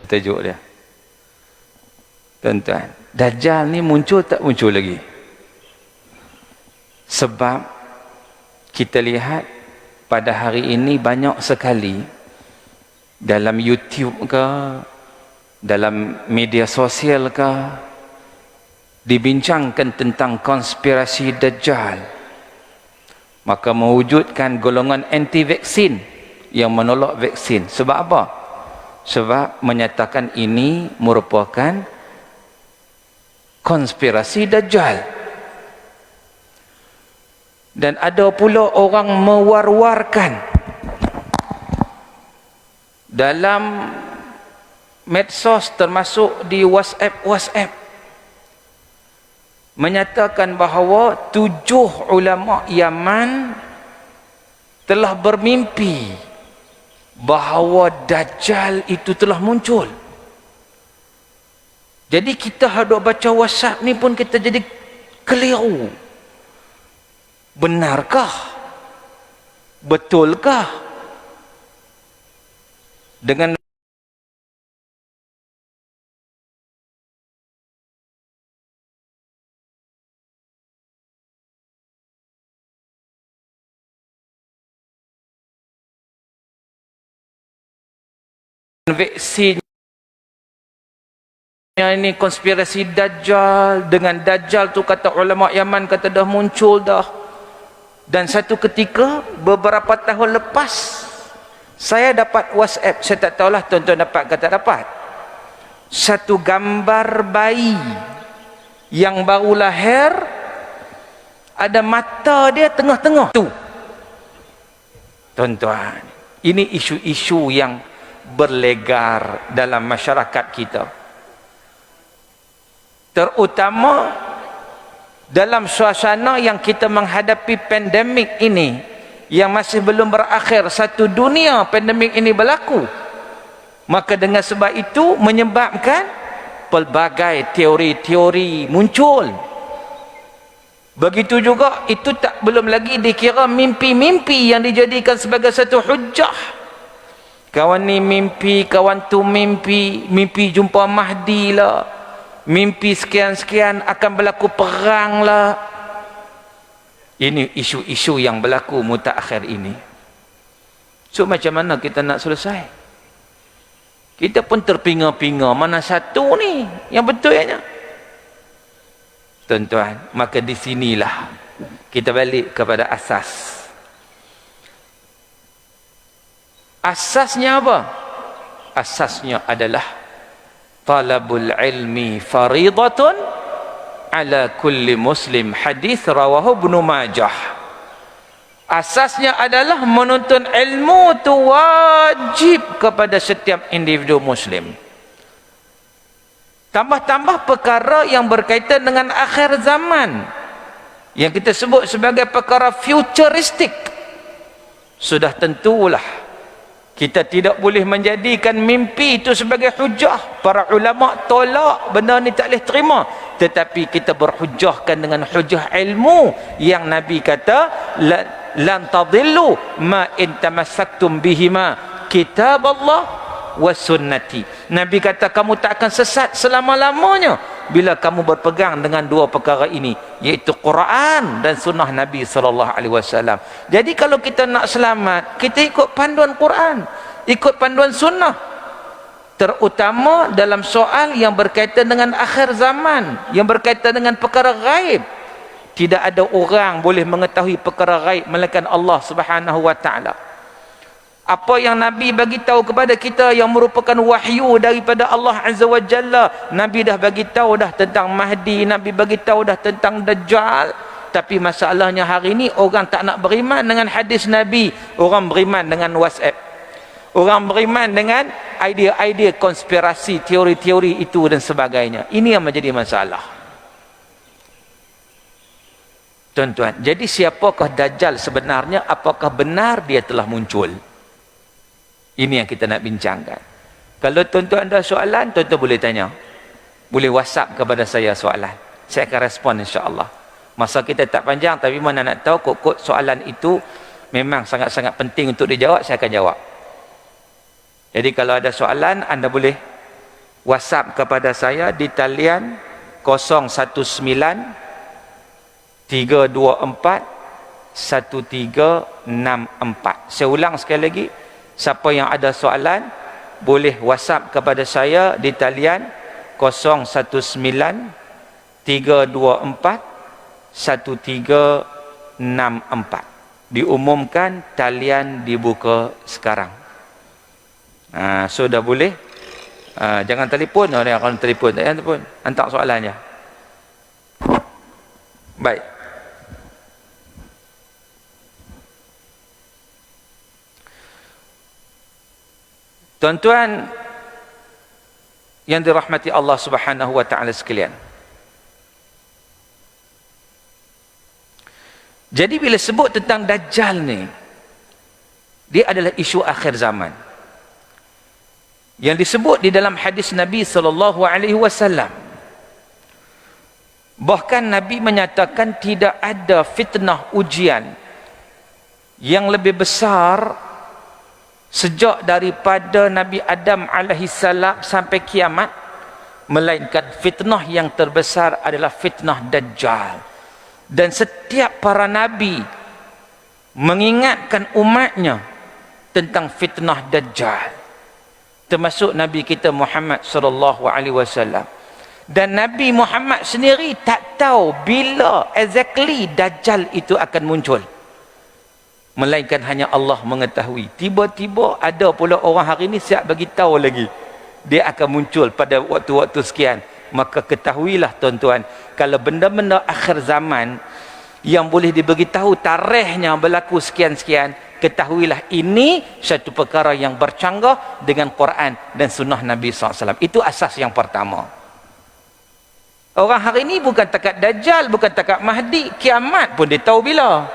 tajuk dia. Tuan-tuan, Dajjal ni muncul tak muncul lagi? Sebab kita lihat pada hari ini banyak sekali dalam YouTube ke, dalam media sosial ke, dibincangkan tentang konspirasi Dajjal. Maka mewujudkan golongan anti-vaksin yang menolak vaksin. Sebab apa? Sebab menyatakan ini merupakan konspirasi Dajjal. Dan ada pula orang mewar-warkan dalam medsos, termasuk di WhatsApp, menyatakan bahawa 7 ulama Yaman telah bermimpi bahawa Dajjal itu telah muncul. Jadi kita hadap baca WhatsApp ni pun kita jadi keliru. Benarkah? Betulkah? Dengan vaksin ini konspirasi Dajjal, dengan Dajjal tu kata ulama Yaman kata dah muncul dah. Dan satu ketika beberapa tahun lepas saya dapat WhatsApp, saya tak tahulah tuan-tuan dapat ke tak dapat, satu gambar bayi yang baru lahir, ada mata dia tengah-tengah tu. Tuan-tuan, ini isu-isu yang berlegar dalam masyarakat kita, terutama dalam suasana yang kita menghadapi pandemik ini yang masih belum berakhir. Satu dunia pandemik ini berlaku. Maka dengan sebab itu menyebabkan pelbagai teori-teori muncul. Begitu juga itu belum lagi dikira mimpi-mimpi yang dijadikan sebagai satu hujah. Kawan ni mimpi, kawan tu mimpi, mimpi jumpa Mahdi lah, mimpi sekian-sekian akan berlaku perang lah. Ini isu-isu yang berlaku mutakhir ini. So macam mana kita nak selesai? Kita pun terpinga-pinga mana satu ni yang betulnya. Tuan-tuan, maka di sinilah kita balik kepada asas. Asasnya apa? Asasnya adalah talabul ilmi faridatun ala kulli muslim. Hadis rawahu Ibnu Majah. Asasnya adalah menuntut ilmu itu wajib kepada setiap individu muslim. Tambah-tambah perkara yang berkaitan dengan akhir zaman, yang kita sebut sebagai perkara futuristik, sudah tentulah kita tidak boleh menjadikan mimpi itu sebagai hujah. Para ulama tolak benda ni, tak boleh terima. Tetapi kita berhujahkan dengan hujah ilmu yang Nabi kata lan tadillu ma in tamassaktum bihima kitab Allah wa sunnati. Nabi kata kamu tak akan sesat selama-lamanya bila kamu berpegang dengan dua perkara ini, iaitu Quran dan sunnah Nabi SAW. Jadi kalau kita nak selamat, kita ikut panduan Quran, ikut panduan sunnah, terutama dalam soal yang berkaitan dengan akhir zaman, yang berkaitan dengan perkara gaib. Tidak ada orang boleh mengetahui perkara gaib melainkan Allah Subhanahu wa taala. Apa yang Nabi bagi tahu kepada kita yang merupakan wahyu daripada Allah Azza wa Jalla, Nabi dah bagi tahu dah tentang Mahdi, Nabi bagi tahu dah tentang Dajjal. Tapi masalahnya hari ini orang tak nak beriman dengan hadis Nabi, orang beriman dengan WhatsApp, orang beriman dengan idea-idea konspirasi, teori-teori itu dan sebagainya. Ini yang menjadi masalah. Tuan-tuan, jadi siapakah Dajjal sebenarnya? Apakah benar dia telah muncul? Ini yang kita nak bincangkan. Kalau tuan-tuan ada soalan, tuan-tuan boleh tanya, boleh WhatsApp kepada saya soalan, saya akan respon insya-Allah. Masa kita tak panjang, tapi mana nak tahu kok soalan itu memang sangat-sangat penting untuk dijawab, saya akan jawab. Jadi kalau ada soalan, anda boleh WhatsApp kepada saya di talian 019 324 1364. Saya ulang sekali lagi, siapa yang ada soalan boleh WhatsApp kepada saya di talian 019 324 1364. Diumumkan talian dibuka sekarang. So dah boleh. Jangan telefon. Kalau telefon tak payah telefon, hantar soalannya. Baik. Tuan-tuan yang dirahmati Allah Subhanahu wa taala sekalian. Jadi bila sebut tentang Dajjal ni, dia adalah isu akhir zaman. Yang disebut di dalam hadis Nabi sallallahu alaihi wasallam. Bahkan Nabi menyatakan tidak ada fitnah ujian yang lebih besar sejak daripada Nabi Adam alaihi salam sampai kiamat, melainkan fitnah yang terbesar adalah fitnah Dajjal. Dan setiap para nabi mengingatkan umatnya tentang fitnah Dajjal, termasuk Nabi kita Muhammad sallallahu alaihi wasallam. Dan Nabi Muhammad sendiri tak tahu bila exactly Dajjal itu akan muncul, melainkan hanya Allah mengetahui. Tiba-tiba ada pula orang hari ini siap bagi tahu lagi dia akan muncul pada waktu-waktu sekian. Maka ketahuilah tuan-tuan, kalau benda-benda akhir zaman yang boleh diberitahu tarikhnya berlaku sekian-sekian, ketahuilah ini satu perkara yang bercanggah dengan Quran dan sunnah Nabi SAW. Itu asas yang pertama. Orang hari ini bukan takat Dajjal, bukan takat Mahdi, kiamat pun dia tahu bila.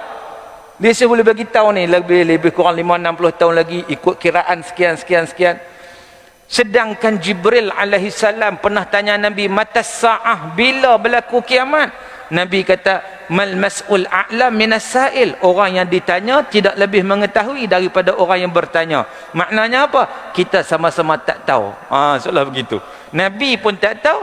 Dia boleh bagi tahu ni lebih kurang 5-60 tahun lagi ikut kiraan sekian. Sedangkan Jibril alaihi salam pernah tanya Nabi, mata sa'ah, bila berlaku kiamat? Nabi kata, mal mas'ul a'lam minas sa'il. Orang yang ditanya tidak lebih mengetahui daripada orang yang bertanya. Maknanya apa? Kita sama-sama tak tahu. Seolah begitu. Nabi pun tak tahu,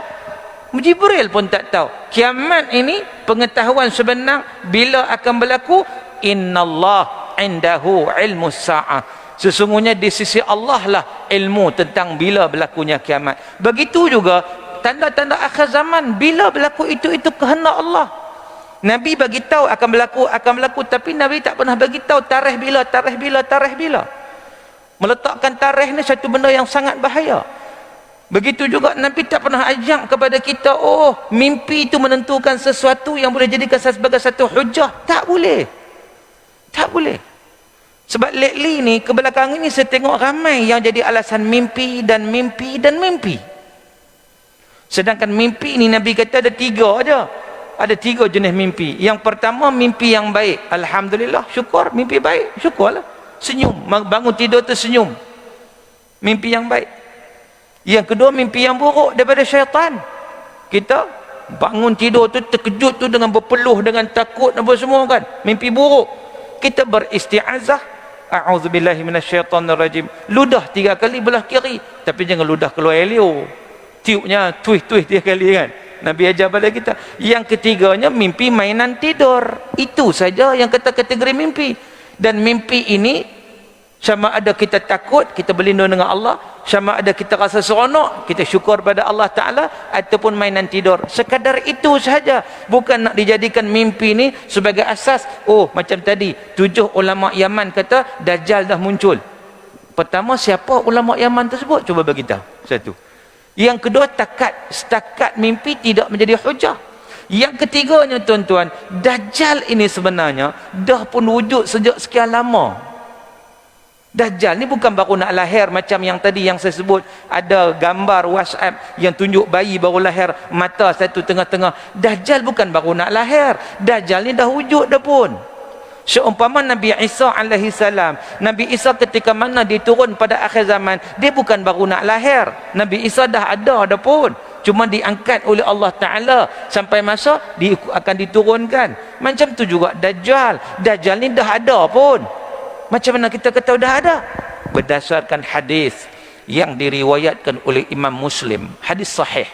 Jibril pun tak tahu. Kiamat ini pengetahuan sebenar bila akan berlaku, innallah indahu ilmu sa'ah. Sesungguhnya di sisi Allah lah ilmu tentang bila berlakunya kiamat. Begitu juga tanda-tanda akhir zaman, bila berlaku itu kehendak Allah. Nabi bagi tahu akan berlaku, tapi Nabi tak pernah bagi tahu tarikh bila. Meletakkan tarikh ni satu benda yang sangat bahaya. Begitu juga Nabi tak pernah ajak kepada kita, mimpi itu menentukan sesuatu yang boleh jadikan sebagai satu hujah. Tak boleh. Sebab lately ni, kebelakangan ini saya tengok ramai yang jadi alasan mimpi. Sedangkan mimpi ni Nabi kata ada 3 aja. Ada 3 jenis mimpi. Yang pertama, mimpi yang baik. Alhamdulillah, syukur, mimpi baik, syukurlah. Senyum, bangun tidur tersenyum. Mimpi yang baik. Yang kedua, mimpi yang buruk daripada syaitan. Kita bangun tidur tu terkejut tu dengan berpeluh, dengan takut apa semua kan. Mimpi buruk. Kita beristiazah, a'udzubillahi minasyaitonirrajim. Ludah 3 kali belah kiri, tapi jangan ludah keluar elio. Tiupnya tuih 3 kali kan. Nabi ajar pada kita. Yang ketiganya, mimpi mainan tidur. Itu saja yang kata kategori mimpi. Dan mimpi ini sama ada kita takut, kita berlindung dengan Allah, sama ada kita rasa seronok, kita syukur pada Allah Ta'ala, ataupun mainan tidur. Sekadar itu sahaja. Bukan nak dijadikan mimpi ni sebagai asas. Macam tadi 7 ulama Yaman kata Dajjal dah muncul. Pertama, siapa ulama Yaman tersebut? Cuba bagi tahu. Satu. Yang kedua, setakat mimpi tidak menjadi hujah. Yang ketiganya tuan-tuan, Dajjal ini sebenarnya dah pun wujud sejak sekian lama. Dajjal ni bukan baru nak lahir macam yang tadi yang saya sebut, ada gambar WhatsApp yang tunjuk bayi baru lahir, mata satu tengah-tengah. Dajjal bukan baru nak lahir. Dajjal ni dah wujud dah pun. Seumpama Nabi Isa alaihi salam, Nabi Isa ketika mana diturun pada akhir zaman, dia bukan baru nak lahir. Nabi Isa dah ada dah pun, cuma diangkat oleh Allah Ta'ala sampai masa akan diturunkan. Macam tu juga Dajjal. Dajjal ni dah ada pun. Macam mana kita kata dah ada? Berdasarkan hadis yang diriwayatkan oleh Imam Muslim, hadis sahih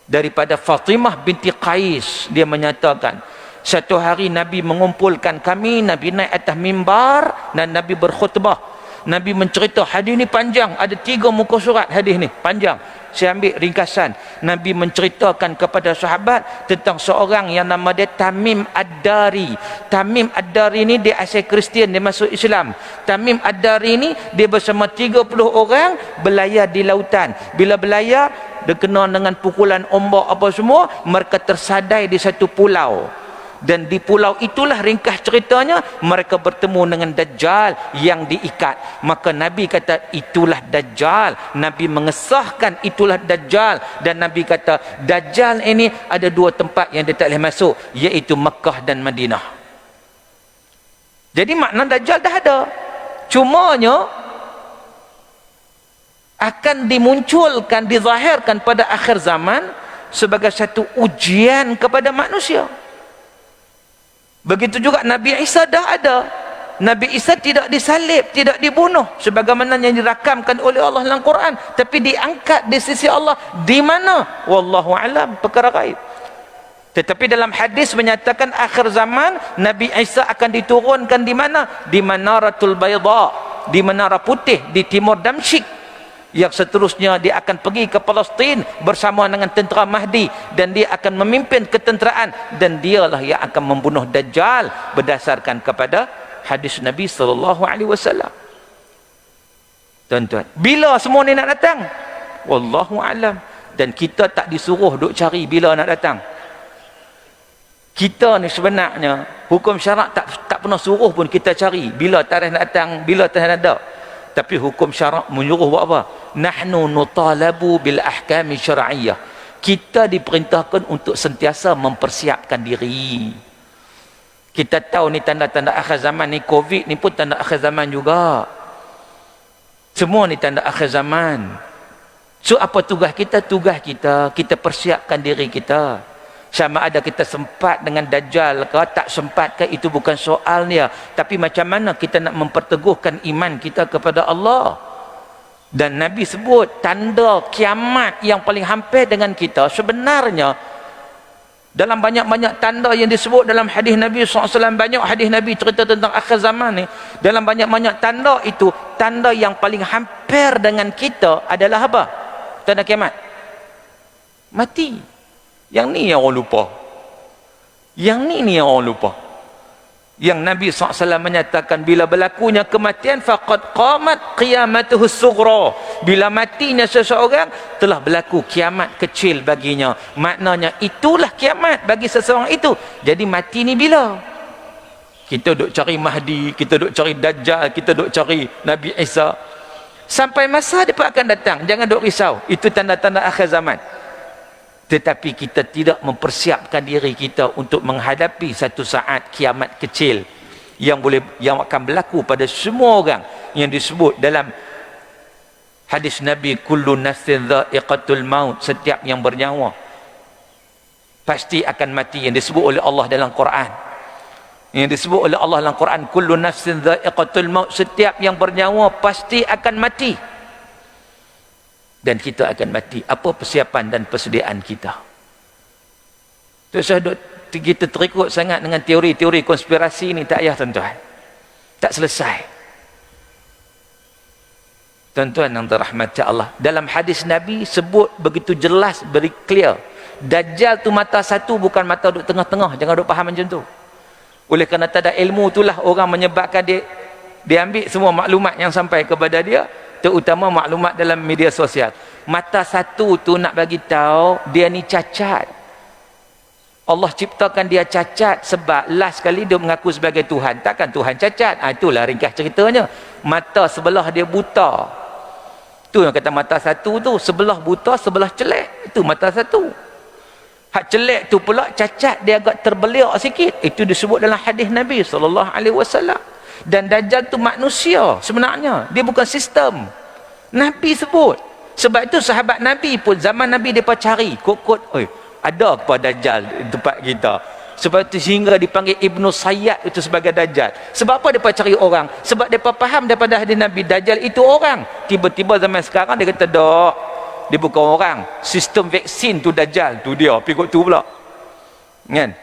daripada Fatimah binti Qais. Dia menyatakan, satu hari Nabi mengumpulkan kami, Nabi naik atas mimbar dan Nabi berkhutbah. Nabi mencerita, hadis ni panjang, ada 3 muka surat hadis ni, panjang. Saya ambil ringkasan. Nabi menceritakan kepada sahabat tentang seorang yang nama dia Tamim Ad-Dari. Tamim Ad-Dari ni dia asal Kristian, dia masuk Islam. Tamim Ad-Dari ni dia bersama 30 orang berlayar di lautan. Bila berlayar, dia kena dengan pukulan ombak apa semua, mereka tersadai di satu pulau. Dan di pulau itulah, ringkas ceritanya, mereka bertemu dengan Dajjal yang diikat. Maka Nabi kata itulah Dajjal. Nabi mengesahkan itulah Dajjal. Dan Nabi kata Dajjal ini ada 2 tempat yang dia tak boleh masuk, iaitu Mekah dan Madinah. Jadi makna Dajjal dah ada, cumanya akan dimunculkan, dizahirkan pada akhir zaman sebagai satu ujian kepada manusia. Begitu juga Nabi Isa dah ada. Nabi Isa tidak disalib, tidak dibunuh sebagaimana yang dirakamkan oleh Allah dalam Quran, tapi diangkat di sisi Allah. Di mana? Wallahu alam, perkara gaib. Tetapi dalam hadis menyatakan akhir zaman Nabi Isa akan diturunkan di mana? Di Manaratul Bayda, di menara putih di timur Damsyik. Yang seterusnya dia akan pergi ke Palestin bersama dengan tentera Mahdi, dan dia akan memimpin ketenteraan, dan dialah yang akan membunuh Dajjal berdasarkan kepada hadis Nabi SAW. Tuan-tuan, bila semua ni nak datang? Wallahu alam. Dan kita tak disuruh duk cari bila nak datang. Kita ni sebenarnya hukum syarak tak pernah suruh pun kita cari bila tarikh nak datang, bila tarikh nak ada. Tapi hukum syarak menyuruh buat apa? Nahnu nutalabu bil ahkami syar'iyyah. Kita diperintahkan untuk sentiasa mempersiapkan diri. Kita tahu ni tanda-tanda akhir zaman ni, Covid ni pun tanda akhir zaman juga. Semua ni tanda akhir zaman. So apa tugas kita? Tugas kita, kita persiapkan diri kita. Sama ada kita sempat dengan Dajjal ke tak sempat ke, itu bukan soalnya, tapi macam mana kita nak memperteguhkan iman kita kepada Allah. Dan Nabi sebut tanda kiamat yang paling hampir dengan kita sebenarnya dalam banyak-banyak tanda yang disebut dalam hadis Nabi SAW. Banyak hadis Nabi cerita tentang akhir zaman ni. Dalam banyak-banyak tanda itu, tanda yang paling hampir dengan kita adalah apa? Tanda kiamat. Mati. Yang ni yang orang lupa. Yang ni yang orang lupa. Yang Nabi SAW menyatakan bila berlakunya kematian, faqad qamat qiyamatuhu sughra. Bila matinya seseorang, telah berlaku kiamat kecil baginya. Maknanya itulah kiamat bagi seseorang itu. Jadi mati ni bila? Kita duk cari Mahdi, kita duk cari Dajjal, kita duk cari Nabi Isa. Sampai masa dia pun akan datang. Jangan duk risau. Itu tanda-tanda akhir zaman. Tetapi kita tidak mempersiapkan diri kita untuk menghadapi satu saat kiamat kecil yang akan berlaku pada semua orang, yang disebut dalam hadis Nabi, kullu nafsin dha'iqatul maut, setiap yang bernyawa pasti akan mati, yang disebut oleh Allah dalam Quran. Yang disebut oleh Allah dalam Quran, kullu nafsin dha'iqatul maut, setiap yang bernyawa pasti akan mati. Dan kita akan mati. Apa persiapan dan persediaan kita? Kita terikut sangat dengan teori-teori konspirasi ni, tak payah tuan-tuan. Tak selesai. Tuan-tuan yang dirahmati Allah, dalam hadis Nabi sebut begitu jelas, very clear. Dajjal tu mata satu, bukan mata duduk tengah-tengah. Jangan duduk faham macam tu. Oleh kerana tak ada ilmu itulah orang menyebabkan dia ambil semua maklumat yang sampai kepada dia, terutama maklumat dalam media sosial. Mata satu tu nak bagi tahu dia ni cacat. Allah ciptakan dia cacat sebab last kali dia mengaku sebagai Tuhan. Takkan Tuhan cacat? Itulah ringkas ceritanya. Mata sebelah dia buta. Tu yang kata mata satu tu, sebelah buta, sebelah celek. Itu mata satu. Hak celek tu pula cacat, dia agak terbeliak sikit. Itu disebut dalam hadis Nabi SAW. Dan Dajjal tu manusia sebenarnya, dia bukan sistem. Nabi sebut. Sebab itu sahabat Nabi pun zaman Nabi mereka cari kod-kod, oi, ada kepada Dajjal di tempat kita. Sebab itu sehingga dipanggil Ibnu Sayyad itu sebagai Dajjal. Sebab apa mereka cari orang? Sebab mereka faham daripada hadis Nabi, Dajjal itu orang. Tiba-tiba zaman sekarang dia kata, "Dok, dia bukan orang. Sistem vaksin tu Dajjal." Tu dia, pikut tu pula. Kan?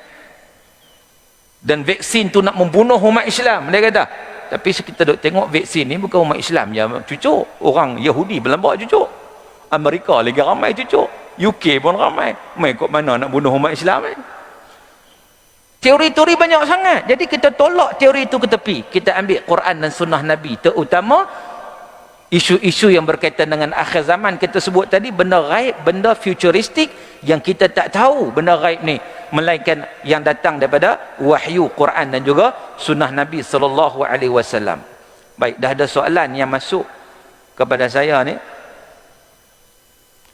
Dan vaksin tu nak membunuh umat Islam, dia kata. Tapi kita duk tengok vaksin ni bukan umat Islam yang cucuk, orang Yahudi berlambak cucuk, Amerika lagi ramai cucuk, UK pun ramai. Mai kok mana nak bunuh umat Islam ni? Teori-teori banyak sangat. Jadi kita tolak teori itu ke tepi. Kita ambil Quran dan sunnah Nabi, terutama isu-isu yang berkaitan dengan akhir zaman. Kita sebut tadi benda gaib, benda futuristik yang kita tak tahu benda gaib ni, melainkan yang datang daripada wahyu Quran dan juga sunnah Nabi sallallahu alaihi wasallam. Baik, dah ada soalan yang masuk kepada saya ni.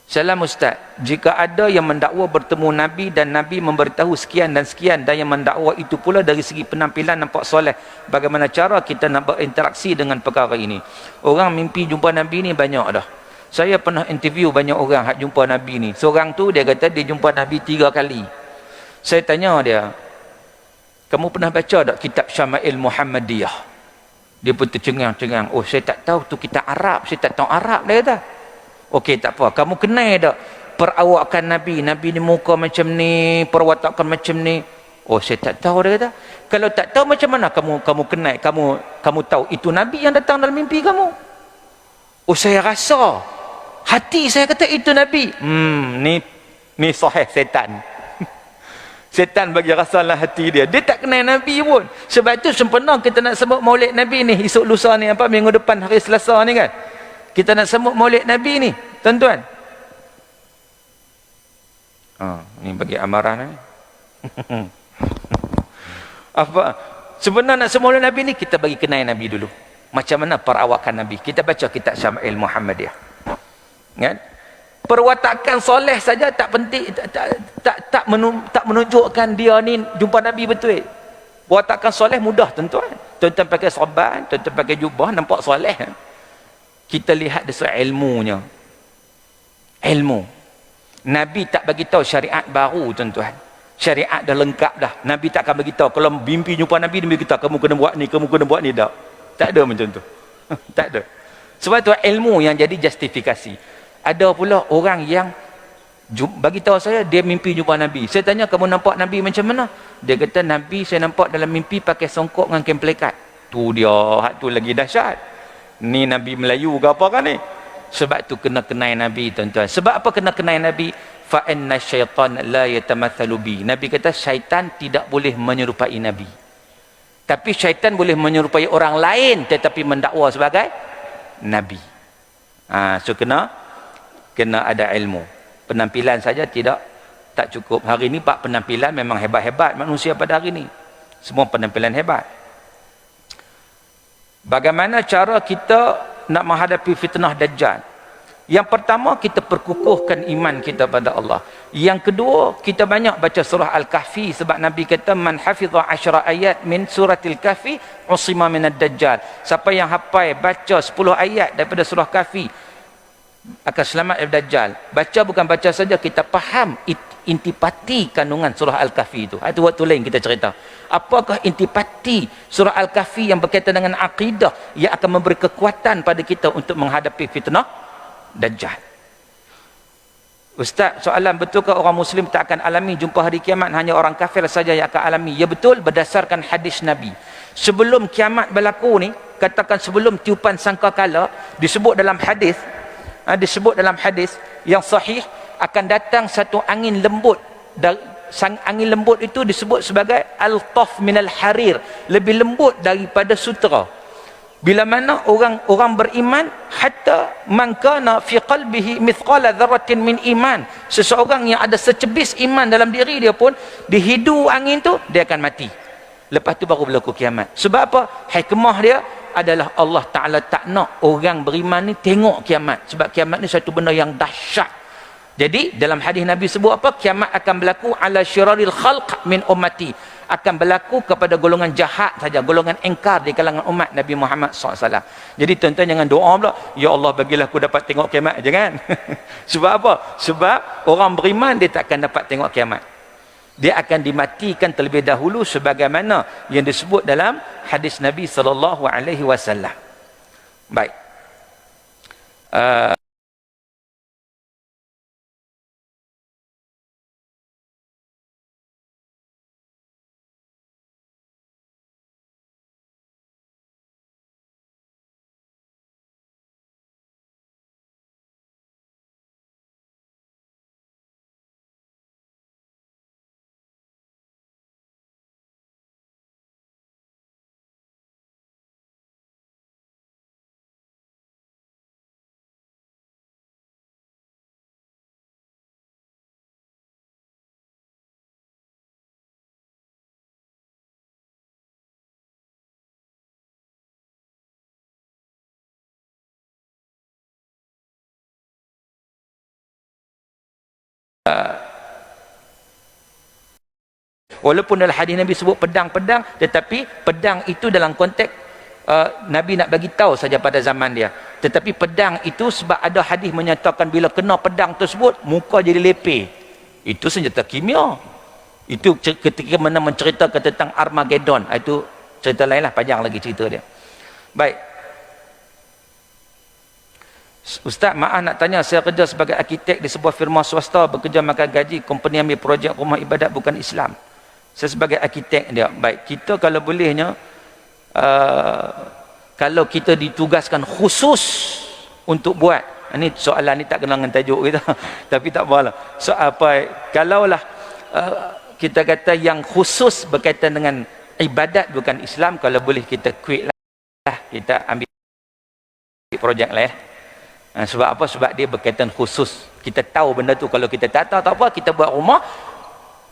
Salam Ustaz, jika ada yang mendakwa bertemu Nabi dan Nabi memberitahu sekian dan sekian, dan yang mendakwa itu pula dari segi penampilan nampak soleh, bagaimana cara kita nak berinteraksi dengan perkara ini? Orang mimpi jumpa Nabi ni banyak dah. Saya pernah interview banyak orang hak jumpa Nabi ni. Seorang tu dia kata dia jumpa Nabi 3 kali. Saya tanya dia, "Kamu pernah baca tak kitab Syama'il Muhammadiyah?" Dia pun tercengang-cengang. "Oh, saya tak tahu tu kitab Arab, saya tak tahu Arab," dia kata. "Okey, tak apa. Kamu kenal tak perawakan Nabi? Nabi ni muka macam ni, perwatakan macam ni." "Oh, saya tak tahu," dia kata. "Kalau tak tahu macam mana kamu kenal? Kamu tahu itu Nabi yang datang dalam mimpi kamu?" "Oh, saya rasa hati saya kata itu Nabi." Ni sahih setan. Setan bagi rasalah hati dia. Dia tak kenal Nabi pun. Sebab tu sempena kita nak sebut Maulid Nabi ni esok lusa ni, minggu depan hari Selasa ni kan. Kita nak sambut Maulid Nabi ni, tuan-tuan. Ni bagi amaran ni. Apa? Sebenarnya nak sambut Maulid Nabi ni, kita bagi kenal Nabi dulu. Macam mana perawakan Nabi? Kita baca kitab Syama'il Muhammadiyah. Kan? Perwatakan soleh saja tak penting, tak menunjukkan dia ni jumpa Nabi betul. Perwatakan soleh mudah, tuan-tuan. Tuan-tuan pakai sorban, tuan-tuan pakai jubah, nampak soleh. Kita lihat dari soal ilmunya. Ilmu. Nabi tak bagi tahu syariat baru, tuan-tuan. Syariat dah lengkap dah. Nabi tak akan bagi tahu. Kalau mimpi jumpa Nabi, dia bagi tahu kamu kena buat ni, kamu kena buat ni, tak. Tak ada macam tu. Tak ada. Sebab tu ilmu yang jadi justifikasi. Ada pula orang yang bagi tahu saya dia mimpi jumpa Nabi. Saya tanya, "Kamu nampak Nabi macam mana?" Dia kata, "Nabi saya nampak dalam mimpi pakai songkok dengan kain pelikat." Tu dia, hak tu lagi dahsyat. Ni Nabi Melayu ke apa kan ni? Sebab tu kena kenal Nabi, tuan-tuan. Sebab apa kena kenal Nabi? Fa inna syaitan la yatamathalu bi. Nabi kata syaitan tidak boleh menyerupai Nabi. Tapi syaitan boleh menyerupai orang lain tetapi mendakwa sebagai Nabi. So kena ada ilmu. Penampilan saja tak cukup. Hari ni pak penampilan memang hebat-hebat manusia pada hari ni. Semua penampilan hebat. Bagaimana cara kita nak menghadapi fitnah Dajjal? Yang pertama, kita perkukuhkan iman kita pada Allah. Yang kedua, kita banyak baca surah Al-Kahfi, sebab Nabi kata, "Man hafidha 10 ayat min suratil Kahfi usima minad Dajjal." Siapa yang hafal baca 10 ayat daripada surah Kahfi akan selamat dari Dajjal. Baca bukan baca saja, kita faham intipati kandungan surah Al-Kahfi itu. Itu waktu lain kita cerita. Apakah intipati surah Al-Kahfi yang berkaitan dengan akidah yang akan memberi kekuatan pada kita untuk menghadapi fitnah Dajjal. "Ustaz, soalan, betulkah orang Muslim tak akan alami jumpa hari kiamat, hanya orang kafir saja yang akan alami?" Ya betul, berdasarkan hadis Nabi. Sebelum kiamat berlaku ni, katakan sebelum tiupan sangkakala, disebut dalam hadis yang sahih, akan datang satu angin lembut. Angin lembut itu disebut sebagai al-taf minal harir, lebih lembut daripada sutera. Bila mana orang beriman, hatta man kana fi qalbihi mithqala dzarratin min iman, seseorang yang ada secebis iman dalam diri dia pun, dihidu angin tu dia akan mati. Lepas tu baru berlaku kiamat. Sebab apa? Hikmah dia adalah Allah Ta'ala tak nak orang beriman ni tengok kiamat. Sebab kiamat ni satu benda yang dahsyat. Jadi dalam hadis Nabi sebut apa? Kiamat akan berlaku ala syiraril khalq min ummati. Akan berlaku kepada golongan jahat saja, golongan engkar di kalangan umat Nabi Muhammad SAW. Jadi tuan-tuan jangan doa pula, "Ya Allah bagilah aku dapat tengok kiamat." Jangan. Sebab apa? Sebab orang beriman dia tak akan dapat tengok kiamat. Dia akan dimatikan terlebih dahulu sebagaimana yang disebut dalam hadis Nabi sallallahu alaihi wasallam. Baik. Walaupun dalam hadis Nabi sebut pedang-pedang, tetapi pedang itu dalam konteks Nabi nak bagi tahu saja pada zaman dia. Tetapi pedang itu sebab ada hadis menyatakan bila kena pedang tersebut muka jadi lepeh. Itu senjata kimia. Itu ketika mana menceritakan tentang Armageddon. Itu cerita lain lah, panjang lagi cerita dia. Baik. Ustaz, maaf nak tanya, saya kerja sebagai arkitek di sebuah firma swasta, bekerja makan gaji, company ambil projek rumah ibadat bukan Islam. Saya sebagai arkitek dia. Baik, kita kalau bolehnya kalau kita ditugaskan khusus untuk buat, ini soalan ni tak kena dengan tajuk kita tapi tak apalah. So apa kalaulah kita kata yang khusus berkaitan dengan ibadat bukan Islam, kalau boleh kita quit lah, kita ambil projek lain. Sebab apa? Sebab dia berkaitan khusus. Kita tahu benda tu, kalau kita tak tahu tak apa, kita buat rumah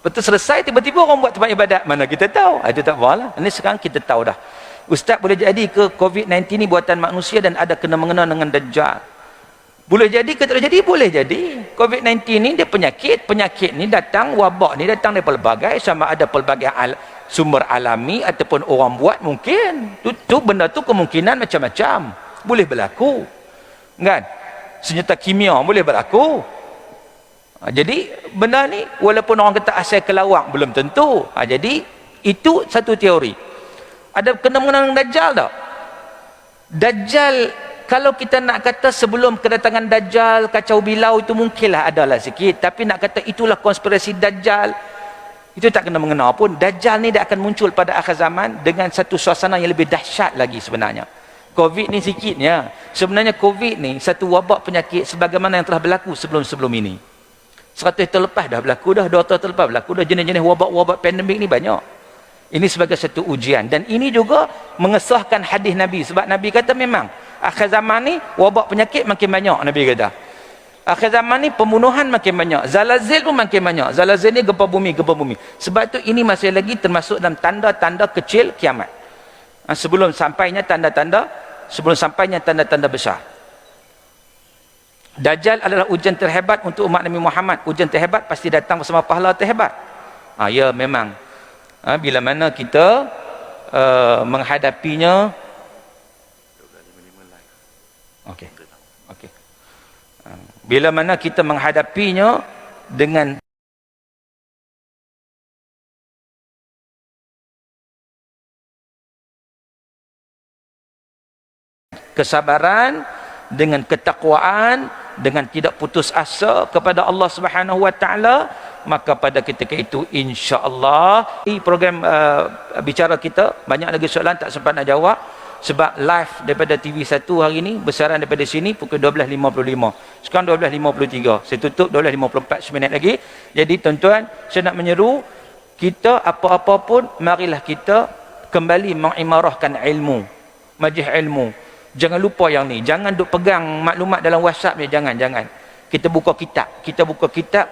betul selesai, tiba-tiba orang buat tempat ibadat, mana kita tahu. Itu tak apalah. Ini sekarang kita tahu dah. Ustaz, boleh jadi ke COVID-19 ni buatan manusia dan ada kena-mengena dengan Dajjal? Boleh jadi ke tak boleh jadi? Boleh jadi. COVID-19 ni dia penyakit. Penyakit ni datang, wabak ni datang dari pelbagai, sama ada pelbagai sumber alami ataupun orang buat, mungkin. Tu benda tu kemungkinan macam-macam. Boleh berlaku. Kan? Senjata kimia boleh berlaku. Jadi benda ni walaupun orang kata asal kelawak, belum tentu. Jadi itu satu teori. Ada kena-mengena dengan Dajjal tak? Dajjal, kalau kita nak kata sebelum kedatangan Dajjal, kacau bilau itu mungkinlah adalah sikit. Tapi nak kata itulah konspirasi Dajjal, itu tak kena mengena pun. Dajjal ni dia akan muncul pada akhir zaman dengan satu suasana yang lebih dahsyat lagi sebenarnya. Covid ni sikitnya. Sebenarnya Covid ni satu wabak penyakit sebagaimana yang telah berlaku sebelum-sebelum ini. 100 tahun lepas dah berlaku dah, 200 tahun lepas berlaku dah. Jenis-jenis wabak-wabak pandemik ni banyak. Ini sebagai satu ujian. Dan ini juga mengesahkan hadis Nabi. Sebab Nabi kata memang akhir zaman ni wabak penyakit makin banyak. Nabi kata akhir zaman ni pembunuhan makin banyak, zalazil pun makin banyak. Zalazil ni gempa bumi. Sebab tu ini masih lagi termasuk dalam tanda-tanda kecil kiamat. Sebelum sampainya tanda-tanda besar. Dajjal adalah ujian terhebat untuk umat Nabi Muhammad. Ujian terhebat pasti datang bersama pahala terhebat. Ya memang. Bila mana kita menghadapinya. Okey. Bila mana kita menghadapinya dengan kesabaran, dengan ketakwaan, dengan tidak putus asa kepada Allah Subhanahu Wa Taala, maka pada ketika itu insya-Allah program bicara kita banyak lagi soalan tak sempat nak jawab sebab live daripada TV1 hari ini bersiaran daripada sini pukul 12.55. Sekarang 12.53. Saya tutup 12.54 minit lagi. Jadi tuan-tuan, saya nak menyeru kita apa-apa pun marilah kita kembali mengimarahkan ilmu, majlis ilmu. Jangan lupa yang ni. Jangan duk pegang maklumat dalam WhatsApp ni. Jangan. Kita buka kitab.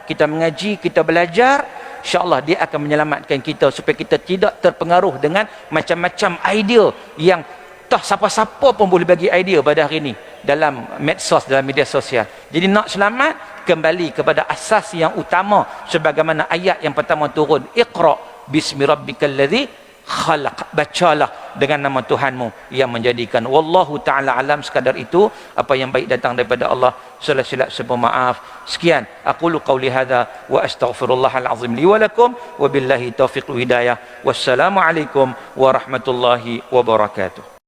Kita mengaji, kita belajar. InsyaAllah dia akan menyelamatkan kita supaya kita tidak terpengaruh dengan macam-macam idea yang tak siapa-siapa pun boleh bagi idea pada hari ini dalam medsos, dalam media sosial. Jadi nak selamat, kembali kepada asas yang utama sebagaimana ayat yang pertama turun. Iqra bismi rabbikal ladzi khalaq, bacalah dengan nama Tuhanmu yang menjadikan. Wallahu ta'ala alam. Sekadar itu apa yang baik datang daripada Allah. salah silap saya maaf. Sekian, aqulu qawli hadza wa astaghfirullahal azim li wa lakum wa billahi taufiq wal hidayah. Wassalamualaikum warahmatullahi wabarakatuh.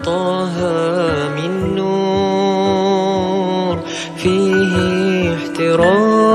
طه من نور فيه احترام